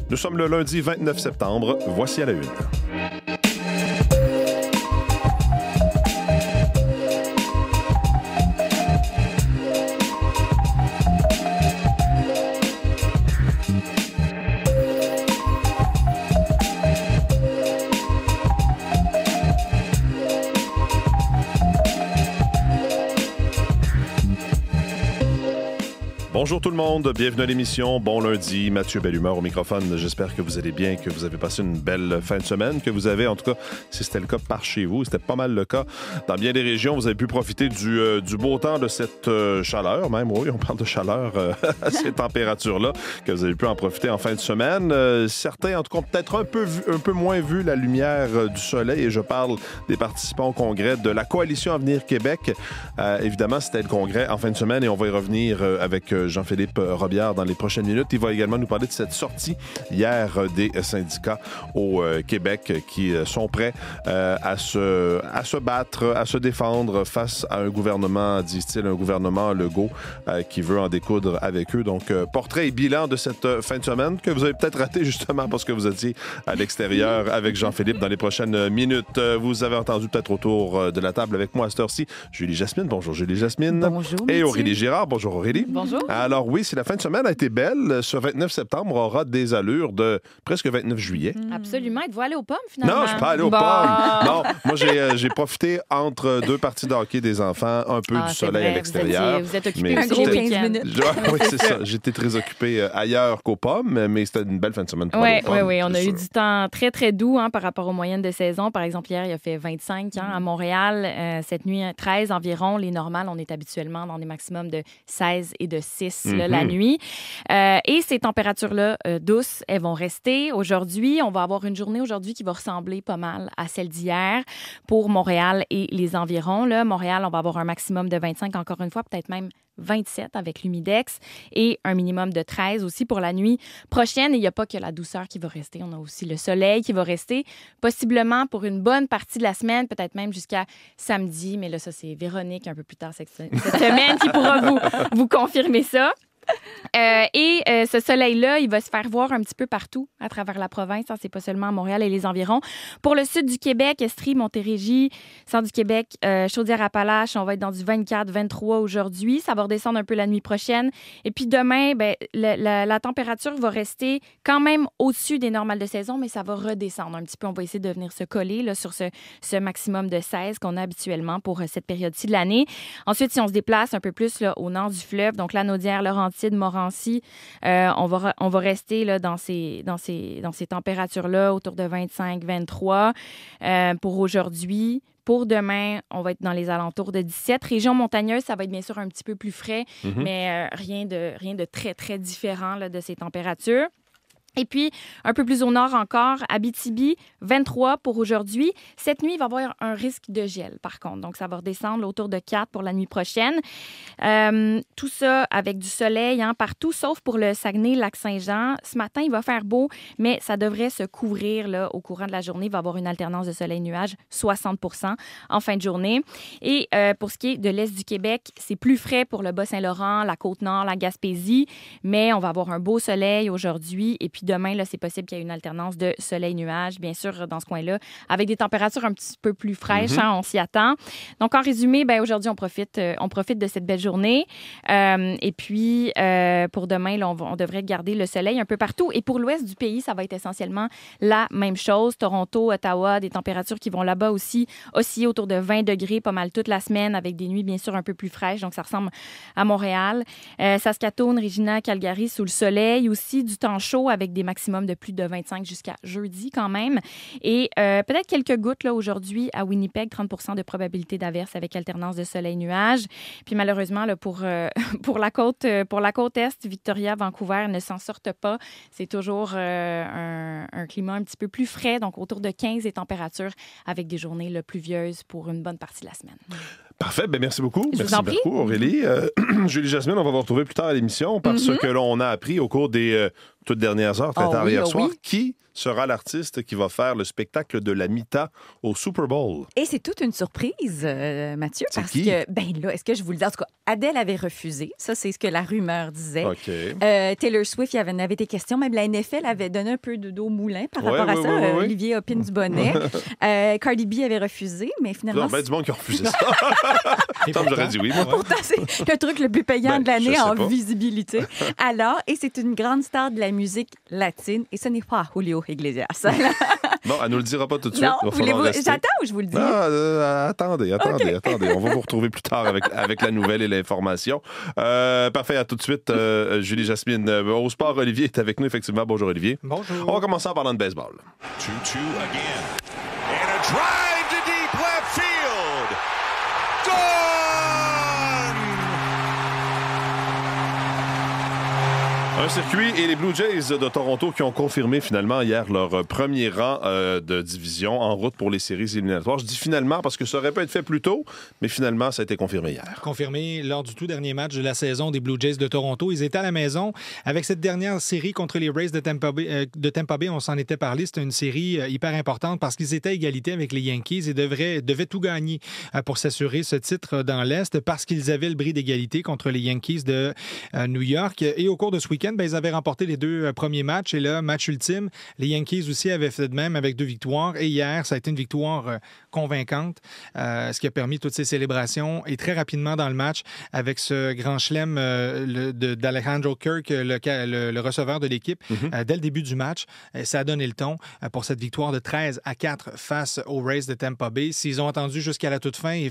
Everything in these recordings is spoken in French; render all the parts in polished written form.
Nous sommes le lundi 29 septembre. Voici à la une. Bonjour tout le monde, bienvenue à l'émission. Bon lundi, Mathieu Bellumeur au microphone. J'espère que vous allez bien, que vous avez passé une belle fin de semaine, que vous avez, en tout cas, si c'était le cas par chez vous, c'était pas mal le cas. Dans bien des régions, vous avez pu profiter du beau temps, de cette chaleur, même, oui, on parle de chaleur à ces températures-là, que vous avez pu en profiter en fin de semaine. Certains, en tout cas, ont peut-être un peu moins vu la lumière du soleil, et je parle des participants au congrès de la Coalition Avenir Québec. Évidemment, c'était le congrès en fin de semaine, et on va y revenir avec Jean-Philippe Robillard dans les prochaines minutes. Il va également nous parler de cette sortie hier des syndicats au Québec qui sont prêts à se battre, à se défendre face à un gouvernement, disent-ils, un gouvernement Legault qui veut en découdre avec eux. Donc, portrait et bilan de cette fin de semaine que vous avez peut-être raté justement parce que vous étiez à l'extérieur avec Jean-Philippe dans les prochaines minutes. Vous avez entendu peut-être autour de la table avec moi à cette heure-ci Julie Jasmine. Bonjour Julie Jasmine. Bonjour Mathieu. Et Aurélie Girard. Bonjour Aurélie. Bonjour. Alors oui, si la fin de semaine a été belle, ce 29 septembre aura des allures de presque 29 juillet. Absolument. Êtes-vous allé aux pommes, finalement? Non, je ne suis pas allé aux pommes. Non, moi, j'ai profité entre deux parties de hockey des enfants, un peu du soleil à l'extérieur. Vous êtes occupé un gros 15 minutes. Oui, c'est ça. J'étais très occupé ailleurs qu'aux pommes, mais c'était une belle fin de semaine pour aller aux pommes. Oui. On a eu du temps très, très doux par rapport aux moyennes de saison. Par exemple, hier, il a fait 25 à Montréal. Cette nuit, 13 environ. Les normales, on est habituellement dans des maximums de 16 et de 6 la nuit. Et ces températures-là douces, elles vont rester. Aujourd'hui, on va avoir une journée aujourd'hui qui va ressembler pas mal à celle d'hier pour Montréal et les environs. Là, Montréal, on va avoir un maximum de 25 encore une fois, peut-être même 27 avec l'humidex et un minimum de 13 aussi pour la nuit prochaine. Et il n'y a pas que la douceur qui va rester. On a aussi le soleil qui va rester, possiblement pour une bonne partie de la semaine, peut-être même jusqu'à samedi. Mais là, ça, c'est Véronique un peu plus tard cette semaine qui pourra vous confirmer ça. Ce soleil-là, il va se faire voir un petit peu partout à travers la province. C'est pas seulement à Montréal et les environs. Pour le sud du Québec, Estrie, Montérégie, centre du Québec, Chaudière-Appalaches, on va être dans du 24-23 aujourd'hui. Ça va redescendre un peu la nuit prochaine. Et puis demain, la température va rester quand même au-dessus des normales de saison, mais ça va redescendre un petit peu. On va essayer de venir se coller là, sur ce maximum de 16 qu'on a habituellement pour cette période-ci de l'année. Ensuite, si on se déplace un peu plus là, au nord du fleuve, donc la Naudière, Laurentides, Montmorency, on va rester là, dans ces températures-là, autour de 25-23 pour aujourd'hui. Pour demain, on va être dans les alentours de 17. Région montagneuse, ça va être bien sûr un petit peu plus frais, mais rien de très, très différent là, de ces températures. Et puis, un peu plus au nord encore, Abitibi, 23 pour aujourd'hui. Cette nuit, il va y avoir un risque de gel, par contre. Donc, ça va redescendre autour de 4 pour la nuit prochaine. Tout ça avec du soleil partout, sauf pour le Saguenay-Lac-Saint-Jean. Ce matin, il va faire beau, mais ça devrait se couvrir là, au courant de la journée. Il va y avoir une alternance de soleil-nuage, 60 % en fin de journée. Et pour ce qui est de l'est du Québec, c'est plus frais pour le Bas-Saint-Laurent, la Côte-Nord, la Gaspésie, mais on va avoir un beau soleil aujourd'hui. Et puis demain, là, c'est possible qu'il y ait une alternance de soleil-nuage, bien sûr, dans ce coin-là, avec des températures un petit peu plus fraîches. On s'y attend. Donc, en résumé, aujourd'hui, on profite de cette belle journée. Et puis, pour demain, là, on devrait garder le soleil un peu partout. Et pour l'ouest du pays, ça va être essentiellement la même chose. Toronto, Ottawa, des températures qui vont là-bas aussi osciller autour de 20 degrés pas mal toute la semaine, avec des nuits, bien sûr, un peu plus fraîches. Donc, ça ressemble à Montréal. Saskatoon, Regina, Calgary, sous le soleil. Aussi, du temps chaud avec des maximums de plus de 25 jusqu'à jeudi quand même. Et peut-être quelques gouttes là, aujourd'hui à Winnipeg, 30 % de probabilité d'averse avec alternance de soleil-nuage. Puis malheureusement, là, pour la côte est, Victoria, Vancouver ne s'en sortent pas. C'est toujours un climat un petit peu plus frais, donc autour de 15 et températures avec des journées là, pluvieuses pour une bonne partie de la semaine. Parfait. Bien, merci beaucoup. Merci beaucoup, Aurélie. Julie Jasmine, on va vous retrouver plus tard à l'émission parce que l'on a appris au cours des toutes dernières heures, très tard hier soir, qui sera l'artiste qui va faire le spectacle de la Mita au Super Bowl. Et c'est toute une surprise, Mathieu, C'est parce qui? que, ben là, est-ce que je vous le dis? En tout cas, Adele avait refusé. Ça, c'est ce que la rumeur disait. OK. Taylor Swift, il y avait des questions. Même la NFL avait donné un peu d'eau au moulin par rapport à ça. Oui. Olivier Hopin du Bonnet. Cardi B avait refusé, mais finalement... Non, ben, du monde qui a refusé ça. Tom, j'aurais dit oui, moi. Pourtant, c'est le truc le plus payant de Je l'année sais en pas. visibilité. Alors, et c'est une grande star de la musique latine, et ce n'est pas Julio Iglesias. Non, elle nous le dira pas tout de suite. Non, Il va falloir voulez-vous... rester. J'attends ou je vous le dis? Attendez. On va vous retrouver plus tard avec la nouvelle et l'information. Parfait, à tout de suite. Julie Jasmine. Au sport, Olivier est avec nous, effectivement. Bonjour, Olivier. Bonjour. On va commencer en parlant de baseball. 2-2 again. And a drive to deep left field. Gone! Un circuit et les Blue Jays de Toronto qui ont confirmé finalement hier leur premier rang de division en route pour les séries éliminatoires. Je dis finalement parce que ça aurait pu être fait plus tôt, mais finalement, ça a été confirmé hier. Confirmé lors du tout dernier match de la saison des Blue Jays de Toronto. Ils étaient à la maison avec cette dernière série contre les Rays de Tampa Bay. On s'en était parlé. C'était une série hyper importante parce qu'ils étaient à égalité avec les Yankees et devaient tout gagner pour s'assurer ce titre dans l'Est parce qu'ils avaient le bris d'égalité contre les Yankees de New York. Et au cours de ce week-end, ils avaient remporté les deux premiers matchs. Et là, match ultime, les Yankees aussi avaient fait de même avec 2 victoires. Et hier, ça a été une victoire convaincante, ce qui a permis toutes ces célébrations. Et très rapidement dans le match, avec ce grand chelem d'Alejandro Kirk, le receveur de l'équipe, dès le début du match, ça a donné le ton pour cette victoire de 13-4 face aux Rays de Tampa Bay. S'ils ont attendu jusqu'à la toute fin et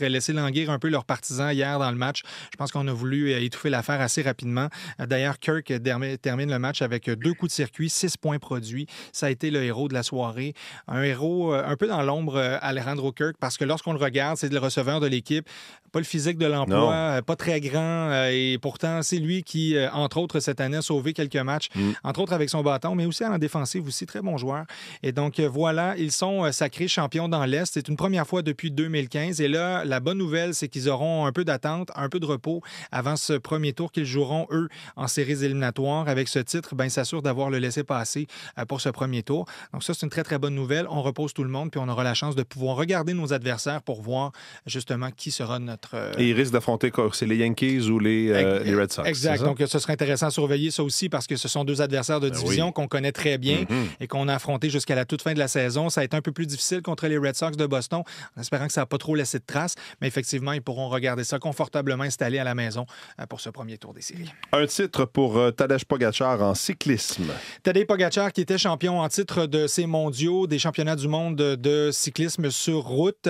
laissé languir un peu leurs partisans hier dans le match, je pense qu'on a voulu étouffer l'affaire assez rapidement. D'ailleurs, Kirk termine le match avec 2 coups de circuit, 6 points produits. Ça a été le héros de la soirée. Un héros un peu dans l'ombre, Alejandro Kirk, parce que lorsqu'on le regarde, c'est le receveur de l'équipe. Pas le physique de l'emploi, pas très grand. Et pourtant, c'est lui qui, entre autres, cette année, a sauvé quelques matchs, entre autres avec son bâton, mais aussi en défensive aussi. Très bon joueur. Et donc, voilà, ils sont sacrés champions dans l'Est. C'est une première fois depuis 2015. Et là, la bonne nouvelle, c'est qu'ils auront un peu d'attente, un peu de repos avant ce premier tour qu'ils joueront, eux, en séries éliminatoires. Avec ce titre, ben, ils s'assurent d'avoir le laissez-passer pour ce premier tour. Donc ça, c'est une très, très bonne nouvelle. On repose tout le monde, puis on aura la chance de pouvoir regarder nos adversaires pour voir justement qui sera notre... Et ils risquent d'affronter quoi? C'est les Yankees ou les Red Sox? Exact. Donc, ce serait intéressant à surveiller ça aussi parce que ce sont 2 adversaires de division qu'on connaît très bien et qu'on a affrontés jusqu'à la toute fin de la saison. Ça a été un peu plus difficile contre les Red Sox de Boston, en espérant que ça n'a pas trop laissé de traces. Mais effectivement, ils pourront regarder ça confortablement installés à la maison pour ce premier tour des séries. Un titre pour Tadej Pogačar en cyclisme. Tadej Pogačar qui était champion en titre de ces mondiaux, des championnats du monde de cyclisme sur route.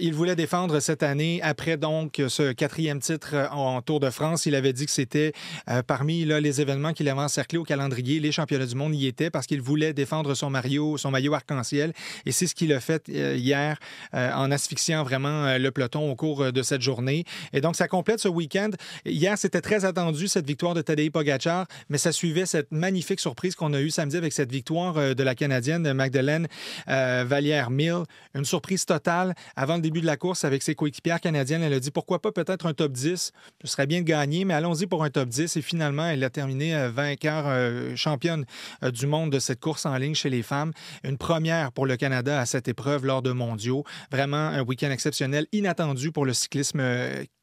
Il voulait défendre cette année après donc ce 4e titre en Tour de France. Il avait dit que c'était parmi les événements qu'il avait encerclés au calendrier. Les championnats du monde y étaient parce qu'il voulait défendre son maillot arc-en-ciel. Et c'est ce qu'il a fait hier en asphyxiant vraiment le peloton au cours de cette journée. Et donc, ça complète ce week-end. Hier, c'était très attendu, cette victoire de Tadej Pogačar, mais ça suivait cette magnifique surprise qu'on a eue samedi avec cette victoire de la Canadienne Magdalene Valliere-Mill. Une surprise totale avant le début de la course avec ses coéquipières canadiennes. Elle a dit pourquoi pas peut-être un top 10. Ce serait bien de gagner, mais allons-y pour un top 10. Et finalement, elle a terminé vainqueur championne du monde de cette course en ligne chez les femmes. Une première pour le Canada à cette épreuve lors de mondiaux. Vraiment un week-end exceptionnel, inattendu pour le cyclisme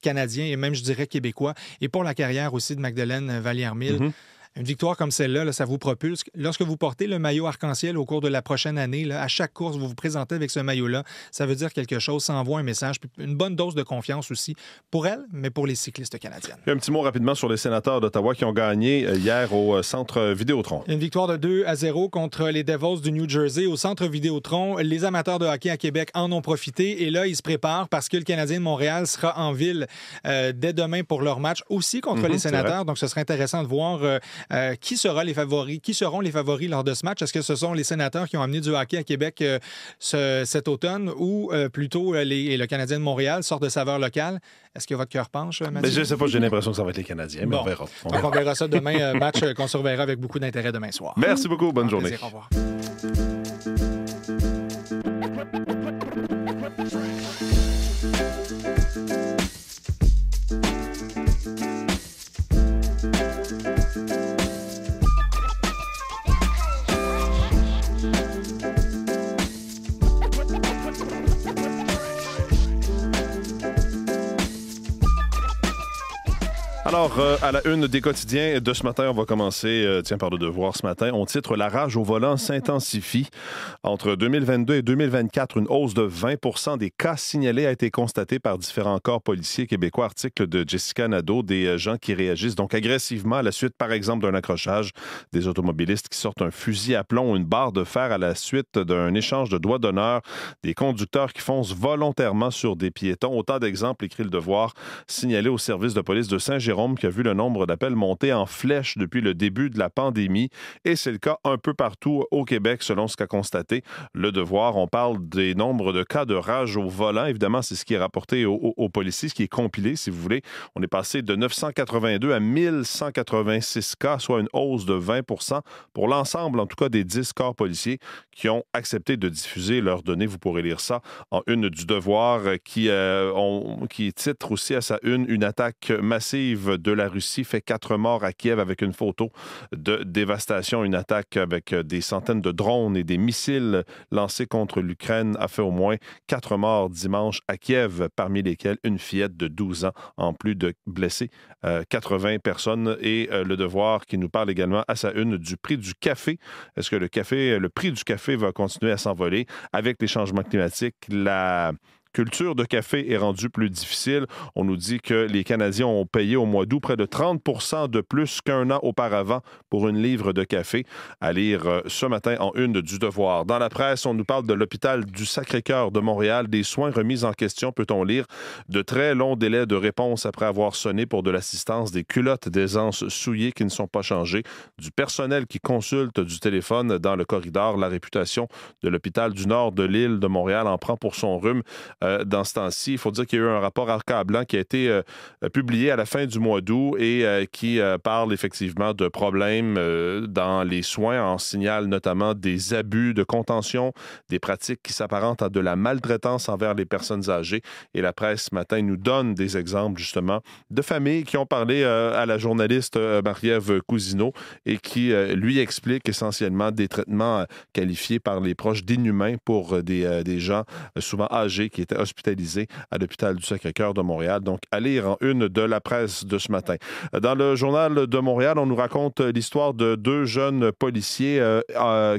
canadien et même, je dirais, québécois. Et pour la carrière aussi de Magdalene Valliere-Mill. Une victoire comme celle-là, ça vous propulse. Lorsque vous portez le maillot arc-en-ciel au cours de la prochaine année, à chaque course, vous vous présentez avec ce maillot-là. Ça veut dire quelque chose, ça envoie un message. Puis une bonne dose de confiance aussi pour elle, mais pour les cyclistes canadiennes. Un petit mot rapidement sur les sénateurs d'Ottawa qui ont gagné hier au Centre Vidéotron. Une victoire de 2-0 contre les Devils du New Jersey au Centre Vidéotron. Les amateurs de hockey à Québec en ont profité et là, ils se préparent parce que le Canadien de Montréal sera en ville dès demain pour leur match aussi contre les sénateurs. Donc, ce serait intéressant de voir qui seront les favoris lors de ce match? Est-ce que ce sont les sénateurs qui ont amené du hockey à Québec cet automne ou plutôt le Canadien de Montréal sort de saveur locale? Est-ce que votre cœur penche, Mathieu? Mais je ne sais pas, j'ai l'impression que ça va être les Canadiens, mais on verra. On verra ça demain, match qu'on surveillera avec beaucoup d'intérêt demain soir. Merci beaucoup, bonne journée. Plaisir, au revoir. Alors, à la une des quotidiens de ce matin, on va commencer, par le Devoir ce matin. On titre « La rage au volant s'intensifie ». Entre 2022 et 2024, une hausse de 20 des cas signalés a été constatée par différents corps policiers québécois. Article de Jessica Nadeau, des gens qui réagissent donc agressivement à la suite, par exemple, d'un accrochage, des automobilistes qui sortent un fusil à plomb ou une barre de fer à la suite d'un échange de doigts d'honneur, des conducteurs qui foncent volontairement sur des piétons. Autant d'exemples, écrit le Devoir, signalés au service de police de Saint-Jérôme, qui a vu le nombre d'appels monter en flèche depuis le début de la pandémie. Et c'est le cas un peu partout au Québec, selon ce qu'a constaté le Devoir. On parle des nombres de cas de rage au volant. Évidemment, c'est ce qui est rapporté aux policiers, ce qui est compilé, si vous voulez. On est passé de 982 à 1186 cas, soit une hausse de 20 pour l'ensemble, en tout cas, des 10 corps policiers qui ont accepté de diffuser leurs données. Vous pourrez lire ça en une du Devoir, qui titre aussi à sa une attaque massive de la Russie fait 4 morts à Kiev avec une photo de dévastation. Une attaque avec des centaines de drones et des missiles lancés contre l'Ukraine a fait au moins 4 morts dimanche à Kiev, parmi lesquels une fillette de 12 ans, en plus de blessés, 80 personnes. Et le Devoir qui nous parle également à sa une du prix du café. Est-ce que le prix du café va continuer à s'envoler avec les changements climatiques? La culture de café est rendue plus difficile. On nous dit que les Canadiens ont payé au mois d'août près de 30 de plus qu'un an auparavant pour une livre de café. À lire ce matin en une du Devoir. Dans la presse, on nous parle de l'hôpital du Sacré-Cœur de Montréal. Des soins remis en question, peut-on lire. De très longs délais de réponse après avoir sonné pour de l'assistance. Des culottes d'aisance souillées qui ne sont pas changées. Du personnel qui consulte du téléphone dans le corridor. La réputation de l'hôpital du nord de l'île de Montréal en prend pour son rhume. Dans ce temps-ci, il faut dire qu'il y a eu un rapport accablant qui a été publié à la fin du mois d'août et qui parle effectivement de problèmes dans les soins. On signale notamment des abus de contention, des pratiques qui s'apparentent à de la maltraitance envers les personnes âgées. Et la presse, ce matin, nous donne des exemples, justement, de familles qui ont parlé à la journaliste Marie-Ève Cousineau et qui lui explique essentiellement des traitements qualifiés par les proches d'inhumains pour des gens souvent âgés qui étaient hospitalisés à l'hôpital du Sacré-Cœur de Montréal. Donc, à lire en une de la presse de ce matin. Dans le journal de Montréal, on nous raconte l'histoire de 2 jeunes policiers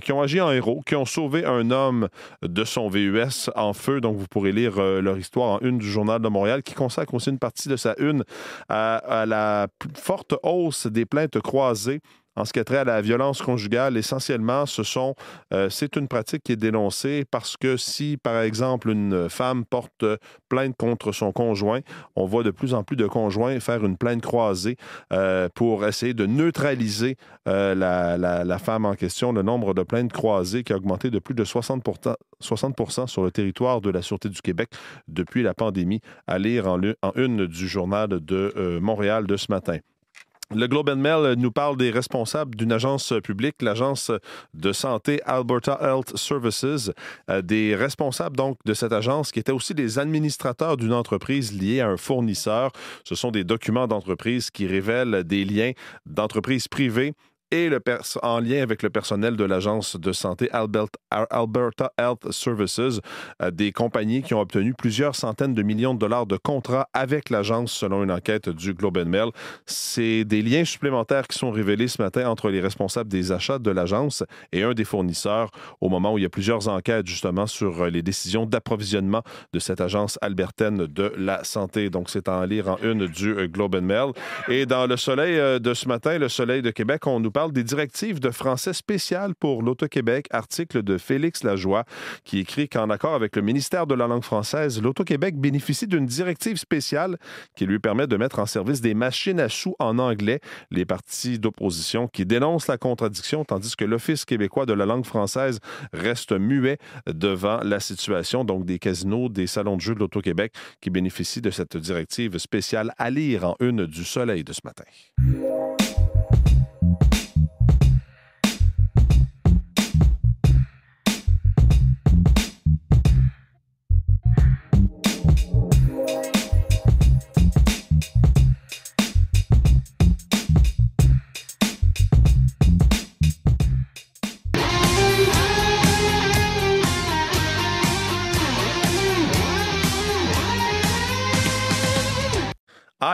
qui ont agi en héros, qui ont sauvé un homme de son VUS en feu. Donc, vous pourrez lire leur histoire en une du journal de Montréal, qui consacre aussi une partie de sa une à la forte hausse des plaintes croisées. En ce qui a trait à la violence conjugale, essentiellement, c'est une pratique qui est dénoncée parce que si, par exemple, une femme porte plainte contre son conjoint, on voit de plus en plus de conjoints faire une plainte croisée pour essayer de neutraliser la femme en question. Le nombre de plaintes croisées qui a augmenté de plus de 60% sur le territoire de la Sûreté du Québec depuis la pandémie, à lire en une du journal de Montréal de ce matin. Le Globe and Mail nous parle des responsables d'une agence publique, l'agence de santé Alberta Health Services, des responsables donc de cette agence qui étaient aussi des administrateurs d'une entreprise liée à un fournisseur. Ce sont des documents d'entreprise qui révèlent des liens d'entreprises privées et en lien avec le personnel de l'agence de santé Alberta Health Services, des compagnies qui ont obtenu plusieurs centaines de millions de dollars de contrats avec l'agence, selon une enquête du Globe and Mail. C'est des liens supplémentaires qui sont révélés ce matin entre les responsables des achats de l'agence et un des fournisseurs, au moment où il y a plusieurs enquêtes justement sur les décisions d'approvisionnement de cette agence albertaine de la santé. Donc, c'est à en lire en une du Globe and Mail. Et dans Le Soleil de ce matin, Le Soleil de Québec, on nous parle des directives de français spécial pour l'Auto-Québec, article de Félix Lajoie, qui écrit qu'en accord avec le ministère de la langue française, l'Auto-Québec bénéficie d'une directive spéciale qui lui permet de mettre en service des machines à sous en anglais. Les partis d'opposition qui dénoncent la contradiction, tandis que l'Office québécois de la langue française reste muet devant la situation. Donc, des casinos, des salons de jeux de l'Auto-Québec qui bénéficient de cette directive spéciale, à lire en une du Soleil de ce matin.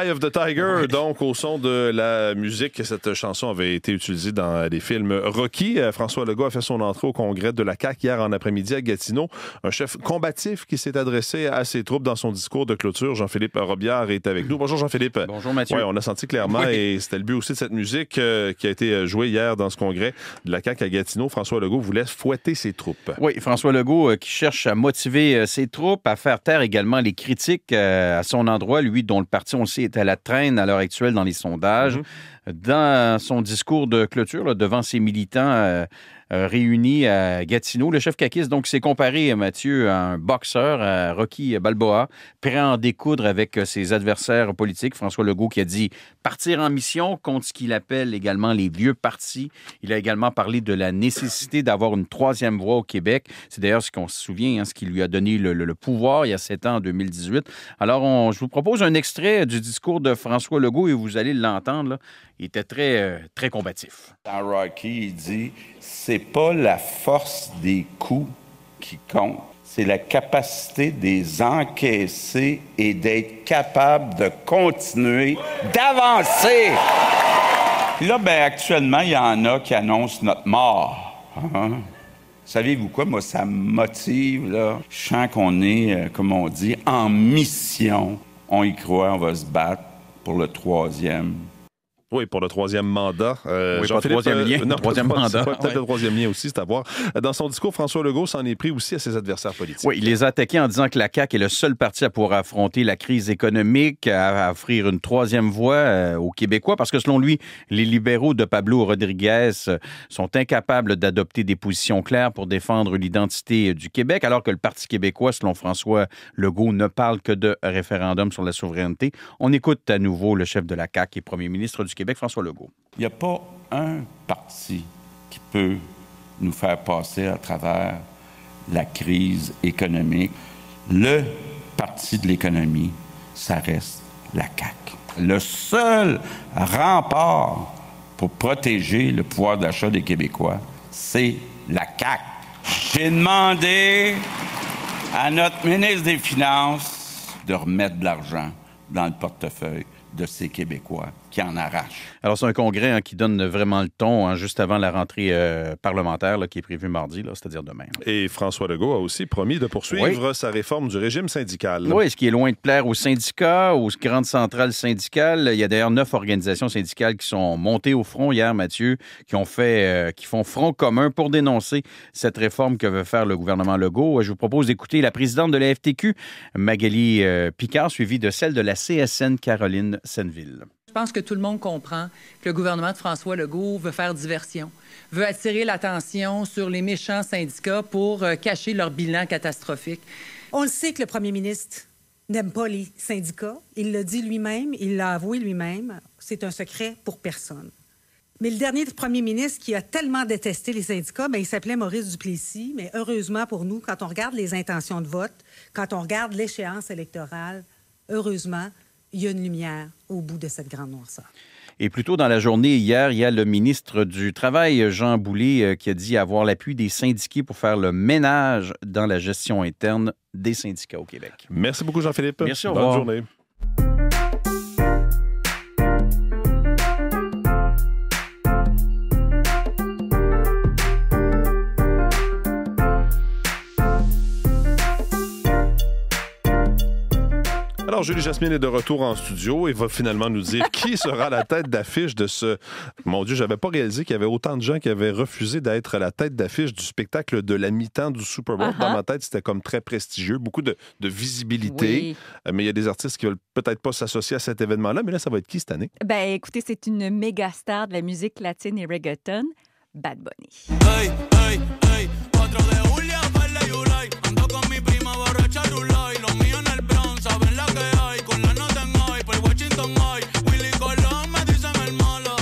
Eye of the Tiger, donc au son de la musique. Cette chanson avait été utilisée dans les films Rocky. François Legault a fait son entrée au congrès de la CAQ hier en après-midi à Gatineau. Un chef combatif qui s'est adressé à ses troupes dans son discours de clôture. Jean-Philippe Robillard est avec nous. Bonjour Jean-Philippe. Bonjour Mathieu. Ouais, on a senti clairement, et c'était le but aussi de cette musique qui a été jouée hier dans ce congrès de la CAQ à Gatineau. François Legault voulait fouetter ses troupes. Oui, François Legault qui cherche à motiver ses troupes, à faire taire également les critiques à son endroit, lui dont le parti, on le sait, est à la traîne à l'heure actuelle dans les sondages. Dans son discours de clôture là, devant ses militants réunis à Gatineau, le chef caquiste donc s'est comparé, Mathieu, à un boxeur, à Rocky Balboa, prêt à en découdre avec ses adversaires politiques. François Legault qui a dit partir en mission contre ce qu'il appelle également les vieux partis. Il a également parlé de la nécessité d'avoir une troisième voie au Québec. C'est d'ailleurs ce qu'on se souvient, ce qui lui a donné le pouvoir il y a 7 ans, en 2018. Alors, je vous propose un extrait du discours de François Legault et vous allez l'entendre, là. Il était très combatif. Dans Rocky, il dit « C'est pas la force des coups qui compte, c'est la capacité de les encaisser et d'être capable de continuer, d'avancer. » Puis là, actuellement, il y en a qui annoncent notre mort. Hein? Savez-vous quoi? Moi, ça me motive, là. Je sens qu'on est, comme on dit, en mission. On y croit, on va se battre pour le 3e. Oui, pour le 3e mandat. Oui, pas le 3e lien, le 3e mandat. Peut-être le 3e lien aussi, c'est à voir. Dans son discours, François Legault s'en est pris aussi à ses adversaires politiques. Oui, il les a attaqués en disant que la CAQ est le seul parti à pouvoir affronter la crise économique, à offrir une troisième voie aux Québécois, parce que selon lui, les libéraux de Pablo Rodriguez sont incapables d'adopter des positions claires pour défendre l'identité du Québec, alors que le Parti québécois, selon François Legault, ne parle que de référendum sur la souveraineté. On écoute à nouveau le chef de la CAQ et premier ministre du Québec, François Legault. Il n'y a pas un parti qui peut nous faire passer à travers la crise économique. Le parti de l'économie, ça reste la CAQ. Le seul rempart pour protéger le pouvoir d'achat des Québécois, c'est la CAQ. J'ai demandé à notre ministre des Finances de remettre de l'argent dans le portefeuille de ces Québécois qui en arrachent. Alors, c'est un congrès qui donne vraiment le ton juste avant la rentrée parlementaire qui est prévue mardi, c'est-à-dire demain. Et François Legault a aussi promis de poursuivre sa réforme du régime syndical. Oui, ce qui est loin de plaire aux syndicats, aux grandes centrales syndicales. Il y a d'ailleurs 9 organisations syndicales qui sont montées au front hier, Mathieu, qui font front commun pour dénoncer cette réforme que veut faire le gouvernement Legault. Je vous propose d'écouter la présidente de la FTQ, Magali Picard, suivie de celle de la CSN, Caroline Senneville. Je pense que tout le monde comprend que le gouvernement de François Legault veut faire diversion, veut attirer l'attention sur les méchants syndicats pour cacher leur bilan catastrophique. On le sait que le premier ministre n'aime pas les syndicats. Il l'a dit lui-même, il l'a avoué lui-même. C'est un secret pour personne. Mais le dernier premier ministre qui a tellement détesté les syndicats, il s'appelait Maurice Duplessis. Mais heureusement pour nous, quand on regarde les intentions de vote, quand on regarde l'échéance électorale, heureusement, il y a une lumière au bout de cette grande noirceur. Et plus tôt dans la journée, hier, il y a le ministre du Travail, Jean Boulet, qui a dit avoir l'appui des syndiqués pour faire le ménage dans la gestion interne des syndicats au Québec. Merci beaucoup, Jean-Philippe. Merci, au revoir. Bonne journée. Alors, Julie Jasmine est de retour en studio et va finalement nous dire qui sera à la tête d'affiche de ce... Mon Dieu, j'avais pas réalisé qu'il y avait autant de gens qui avaient refusé d'être à la tête d'affiche du spectacle de la mi-temps du Super Bowl. Dans ma tête, c'était comme très prestigieux, beaucoup de visibilité. Oui. Mais il y a des artistes qui veulent peut-être pas s'associer à cet événement-là. Mais là, ça va être qui cette année? Écoutez, c'est une méga star de la musique latine et reggaeton, Bad Bunny. Hey, hey, hey, 4 de julio, baila Yulai. Ando con mi prima borracha Rulay. Los míos en el Bronx, saben la que hay. Con la nota en hoy, por Washington hoy. Willy Colón me dicen el malo.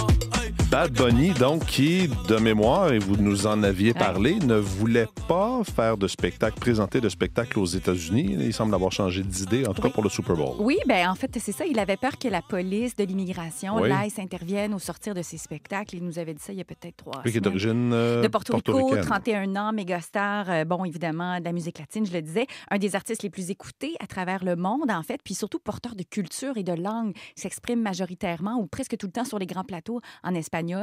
Bad Bunny, donc, qui, de mémoire, et vous nous en aviez parlé, ne voulait pas faire de spectacle, présenter de spectacle aux États-Unis. Il semble avoir changé d'idée, en tout cas pour le Super Bowl. Oui, bien, en fait, c'est ça. Il avait peur que la police de l'immigration, l'ICE, intervienne au sortir de ses spectacles. Il nous avait dit ça il y a peut-être 3 semaines. Lui qui est d'origine de Porto Rico, 31 ans, mégastar, bon, évidemment, de la musique latine, je le disais, un des artistes les plus écoutés à travers le monde, en fait, puis surtout porteur de culture et de langue, s'exprime majoritairement ou presque tout le temps sur les grands plateaux en espagnol.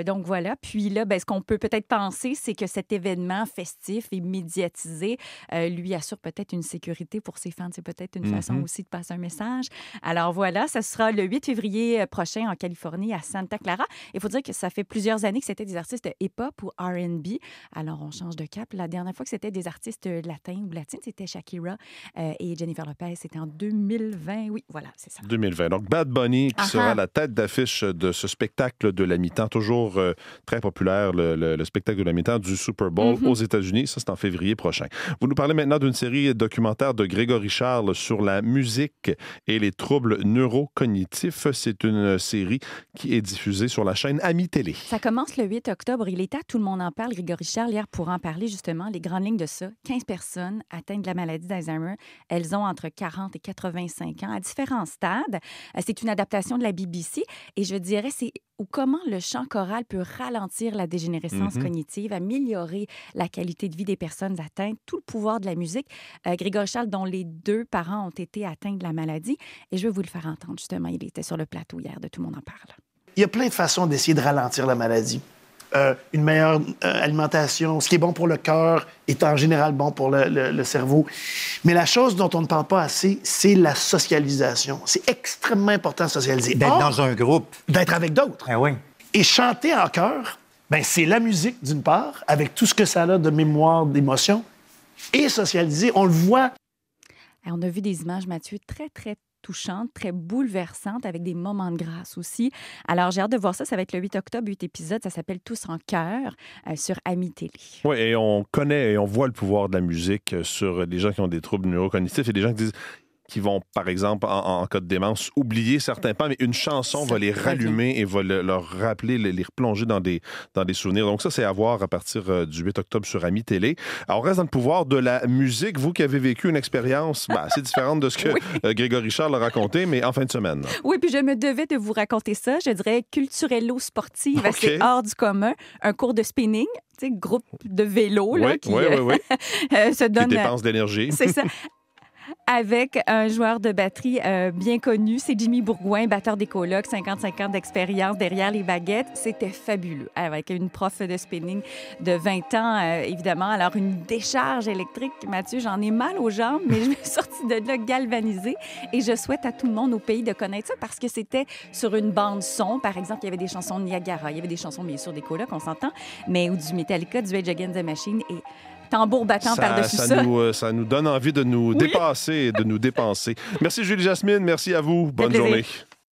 Donc voilà. Puis là, ce qu'on peut peut-être penser, c'est que cet événement festif et médiatisé lui assure peut-être une sécurité pour ses fans. C'est peut-être une façon aussi de passer un message. Alors voilà, ça sera le 8 février prochain en Californie, à Santa Clara. Il faut dire que ça fait plusieurs années que c'était des artistes hip-hop ou R&B. Alors on change de cap. La dernière fois que c'était des artistes latins ou latines, c'était Shakira et Jennifer Lopez. C'était en 2020. Oui, voilà, c'est ça. 2020. Donc, Bad Bunny qui sera la tête d'affiche de ce spectacle de la mi-temps, toujours très populaire, le spectacle de la mi-temps du Super Bowl aux États-Unis. Ça, c'est en février prochain. Vous nous parlez maintenant d'une série documentaire de Grégory Charles sur la musique et les troubles neurocognitifs. C'est une série qui est diffusée sur la chaîne Ami Télé. Ça commence le 8 octobre. Il est à Tout le monde en parle, Grégory Charles, hier, pour en parler justement, les grandes lignes de ça. 15 personnes atteintes de la maladie d'Alzheimer. Elles ont entre 40 et 85 ans, à différents stades. C'est une adaptation de la BBC et je dirais, c'est comment le chant choral peut ralentir la dégénérescence cognitive, améliorer la qualité de vie des personnes atteintes, tout le pouvoir de la musique. Grégory Charles, dont les 2 parents ont été atteints de la maladie. Et je vais vous le faire entendre, justement. Il était sur le plateau hier de Tout le monde en parle. Il y a plein de façons d'essayer de ralentir la maladie. Une meilleure alimentation, ce qui est bon pour le cœur est en général bon pour le cerveau. Mais la chose dont on ne parle pas assez, c'est la socialisation. C'est extrêmement important de socialiser. D'être dans un groupe. D'être avec d'autres. Ah oui. Et chanter en chœur, c'est la musique d'une part, avec tout ce que ça a de mémoire, d'émotion, et socialiser, on le voit. On a vu des images, Mathieu, très, très touchante, très bouleversante, avec des moments de grâce aussi. Alors, j'ai hâte de voir ça. Ça va être le 8 octobre, 8 épisodes. Ça s'appelle Tous en chœur sur Ami Télé. Oui, et on connaît et on voit le pouvoir de la musique sur des gens qui ont des troubles neurocognitifs et des gens qui vont, par exemple, en cas de démence, oublier certains pas, mais une chanson va les rallumer et va leur rappeler, les replonger dans des souvenirs. Donc ça, c'est à voir à partir du 8 octobre sur Ami Télé. Alors, on reste dans le pouvoir de la musique. Vous qui avez vécu une expérience assez différente de ce que Grégory Charles a raconté, mais en fin de semaine. Oui, puis je me devais de vous raconter ça. Je dirais culturello-sportive, assez hors du commun. Un cours de spinning, groupe de vélo qui se donne... Qui dépense d'énergie. C'est ça. Avec un joueur de batterie bien connu, c'est Jimmy Bourgoin, batteur des colocs, 55 ans d'expérience derrière les baguettes. C'était fabuleux. Avec une prof de spinning de 20 ans, évidemment. Alors, une décharge électrique, Mathieu, j'en ai mal aux jambes, mais je me suis sortie de là galvanisée. Et je souhaite à tout le monde au pays de connaître ça parce que c'était sur une bande son. Par exemple, il y avait des chansons de Niagara, il y avait des chansons, bien sûr, des colocs, on s'entend, mais ou du Metallica, du Rage Against the Machine et tambour battant par-dessus ça. Ça nous donne envie de nous dépasser et de nous dépenser. Merci Julie Jasmine, merci à vous. Bonne journée.